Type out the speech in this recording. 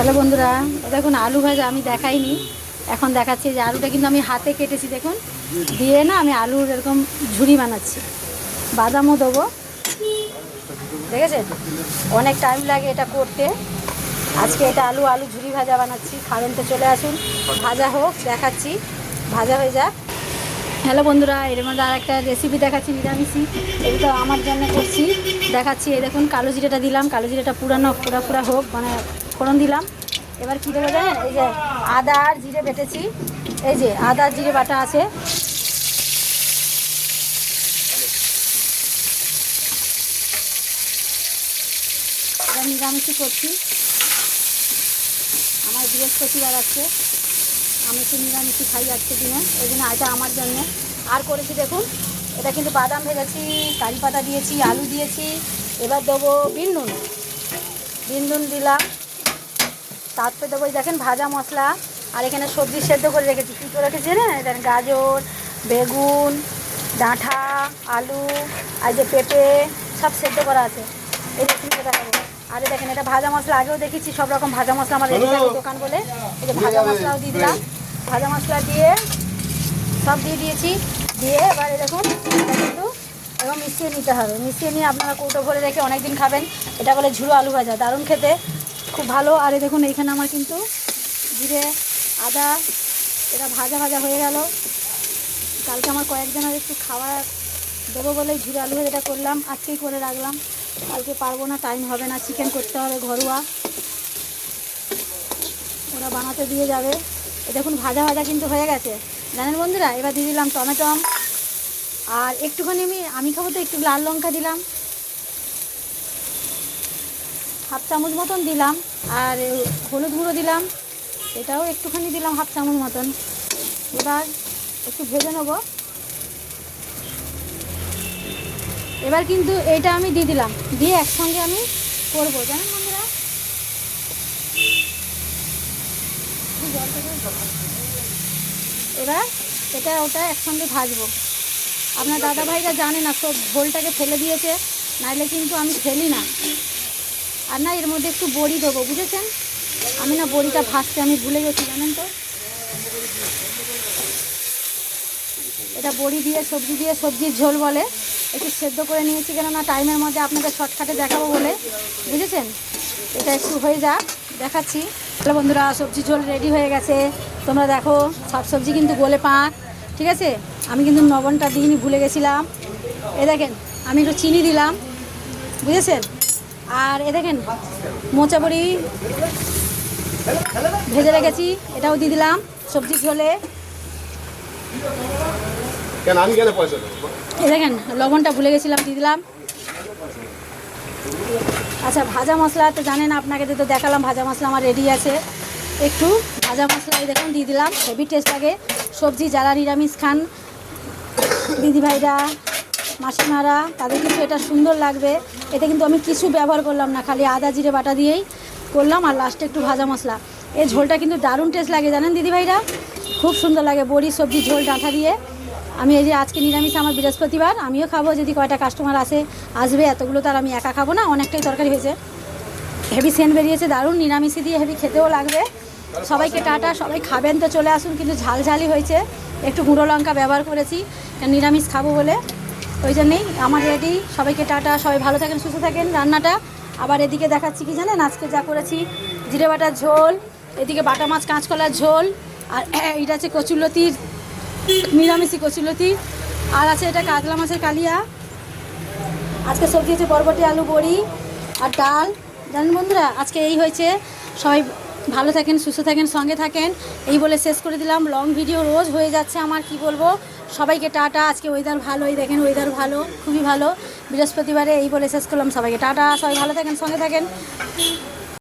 Hello বন্ধুরা, দেখুন আলু ভাজা আমি দেখাইনি, এখন দেখাচ্ছি যে আলুটা কিন্তু আমি হাতে কেটেছি। দেখুন দিয়ে না আমি আলুর এরকম ঝুড়ি বানাচ্ছি, বাদামও দেবো। দেখেছেন অনেক টাইম লাগে এটা করতে। আজকে এটা আলু ঝুড়ি ভাজা বানাচ্ছি, খাবেন তো চলে আসুন। ভাজা হোক, দেখাচ্ছি, ভাজা হয়ে যাক। হ্যালো বন্ধুরা, এর মধ্যে আর একটা রেসিপি দেখাচ্ছি নিরামিষি। এটা আমার জন্য করছি, দেখাচ্ছি। এই দেখুন কালো জিরেটা দিলাম, কালো জিরেটা পুরা হোক, মানে ফোড়ন দিলাম। এবার কী দেবো জানেন, এই যে আদা আর জিরে বেটেছি, এই যে আদা জিরে বাটা আছে। এটা নিরামিষি করছি, আমার বৃহস্পতিবার আছে, আমি একটু নিরামিষি খাই আজকে দিনে, ওই জন্য এটা আমার জন্য। আর করেছি দেখুন, এটা কিন্তু বাদাম ভেজেছি, কারি পাতা দিয়েছি, আলু দিয়েছি। এবার দেবো বিন নুন দিলাম। তারপরে দেবো দেখেন ভাজা মশলা। আর এখানে সবজি সেদ্ধ করে রেখেছি, কী করে রেখেছি না, এটা গাজর, বেগুন, ডাঁটা, আলু আর যে পেঁপে সব সেদ্ধ করা আছে। এই রেসিপিটা দেখাবো। আর দেখেন এটা ভাজা মশলা, আগেও দেখেছি সব রকম ভাজা মশলা আমার রেডি থাকে দোকান বলে। এই যে ভাজা মশলাও দিয়ে দিলাম, ভাজা মশলা দিয়ে সব দিয়ে দিয়েছি। দিয়ে এবারে দেখুন এটা কিন্তু এরকম মিশিয়ে নিতে হবে, মিশিয়ে নিয়ে আপনারা কৌটো ভরে রেখে অনেক দিন খাবেন। এটা বলে ঝুড়ো আলু ভাজা, দারুণ খেতে, খুব ভালো। আর দেখুন এইখানে আমার কিন্তু জিরে আদা এটা ভাজা হয়ে গেল। কালকে আমার কয়েকজনের একটু খাওয়া দেবো বলেই ঝুড়ো আলু ভাজাটা করলাম, আজকেই করে রাখলাম। কালকে পারবো না, টাইম হবে না, চিকেন করতে হবে ঘরোয়া, ওরা বানাতে দিয়ে যাবে। দেখুন ভাজা কিন্তু হয়ে গেছে জানেন বন্ধুরা। এবার দিয়ে দিলাম টমেটো, আর একটুখানি আমি খাবো তো একটু লাল লঙ্কা দিলাম, হাফ চামচ মতন দিলাম। আর হলুদ গুঁড়ো দিলাম, এটাও একটুখানি দিলাম, হাফ চামচ মতন। এবার একটু ভেজে নেবো। এবার কিন্তু এইটা আমি দিয়ে দিলাম, দিয়ে একসঙ্গে আমি করবো জানেন বন্ধুরা। এবার এটা ওটা একসঙ্গে ভাজবো। আপনার দাদা ভাইরা জানে না, সব ঝোলটাকে ফেলে দিয়েছে, নাইলে কিন্তু আমি ফেলি না। আর না এর মধ্যে একটু বড়ি দেবো, বুঝেছেন। আমি না বড়িটা ভাজতে আমি ভুলে গেছি জানেন তো। এটা বড়ি দিয়ে সবজির ঝোল বলে। একটু সেদ্ধ করে নিয়েছি, কেননা টাইমের মধ্যে আপনাদের শর্টকাটে দেখাবো বলে, বুঝেছেন। এটা একটু হয়ে যাক, দেখাচ্ছি। তাহলে বন্ধুরা সবজি ঝোল রেডি হয়ে গেছে, তোমরা দেখো সব সবজি কিন্তু গলে পাক, ঠিক আছে। আমি কিন্তু লবণটা দিইনি, ভুলে গেছিলাম। এ দেখেন আমি একটু চিনি দিলাম, বুঝেছেন। আর এ দেখেন মোচা বড়ি ভেজে রেখেছি, এটাও দিয়ে দিলাম সবজি ঝোলে। এ দেখেন লবণটা ভুলে গেছিলাম, দিয়ে দিলাম। আচ্ছা ভাজা মশলা তো জানেন, আপনাকে তো দেখালাম ভাজা মশলা আমার রেডি আছে। একটু ভাজা মশলা দেখুন দিয়ে দিলাম, হেভি টেস্ট লাগে। সবজি যারা নিরামিষ খান দিদিভাইরা মাসিমারা, তাদের কিন্তু এটা সুন্দর লাগবে। এতে কিন্তু আমি কিছু ব্যবহার করলাম না, খালি আদা জিরে বাটা দিয়েই করলাম, আর লাস্টে একটু ভাজা মশলা। এই ঝোলটা কিন্তু দারুণ টেস্ট লাগে জানেন দিদিভাইরা, খুব সুন্দর লাগে। বড়ি সবজি ঝোল ডাঁটা দিয়ে আমি এই যে আজকে নিরামিষ, আমার বৃহস্পতিবার, আমিও খাবো, যদি কয়টা কাস্টমার আসবে। এতগুলো তো আর আমি একা খাবো না, অনেকটাই তরকারি হয়েছে, হেভি সেন্ট বেরিয়েছে, দারুণ নিরামিষি দিয়ে হেভি খেতেও লাগবে। সবাইকে টাটা, সবাই খাবেন তো চলে আসুন। কিন্তু ঝালঝালি হয়েছে, একটু গুঁড়ো লঙ্কা ব্যবহার করেছি, কারণ নিরামিষ খাবো বলে, ওই জন্যেই আমার রেডি। সবাইকে টাটা, সবাই ভালো থাকেন, সুস্থ থাকেন। রান্নাটা আবার এদিকে দেখাচ্ছি কি জানেন, আজকে যা করেছি জিরে বাটার ঝোল, এদিকে বাটা মাছ কাঁচকলার ঝোল, আর এটা আছে কচুরলতির নিরামিষি কচুরলতি, আর আছে এটা কাতলা মাছের কালিয়া। আজকে সবজি হচ্ছে বরবটি আলু বড়ি আর ডাল জানেন বন্ধুরা। আজকে এই হয়েছে, সবাই ভালো থাকেন, সুস্থ থাকেন, সঙ্গে থাকেন, এই বলে শেষ করে দিলাম। লং ভিডিও রোজ হয়ে যাচ্ছে আমার, কি বলবো। সবাইকে টাটা। আজকে ওয়েদার ভালো, এই দেখেন ওয়েদার ভালো, খুবই ভালো বৃহস্পতিবারে, এই বলে শেষ করলাম। সবাইকে টাটা, সবাই ভালো থাকেন, সঙ্গে থাকেন।